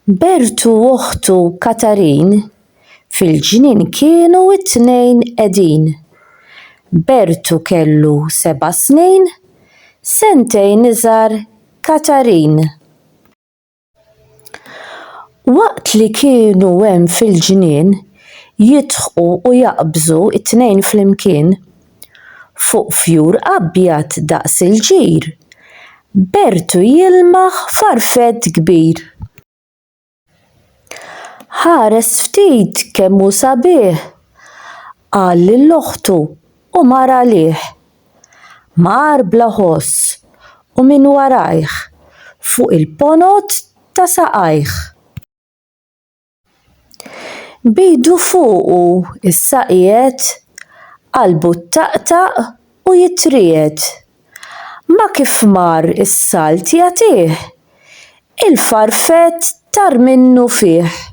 Bertu u uħtu Katarin fil-ġnien kienu t-tnejn qegħdin. Bertu kellu 7 snin, sentejn iżgħar Katarin. Waqt li kienu hemm fil-ġnien jidħqu u jaqbżu t-tnejn flimkien, fuq fjur abjad daqs il-ġir, Bertu jilmaħ farfett kbir. Ħares ftit kemm hu sabiħ, qal lill-uħtu u mar għalih. Mar bla ħoss u minn warajh fuq il-ponot ta' saqajh. Biedu fuqu issa qiegħed, qalbu ttaqtaq u jitriegħed. Ma kif mar is-salt jagħtih, il-farfett tar minnu fih.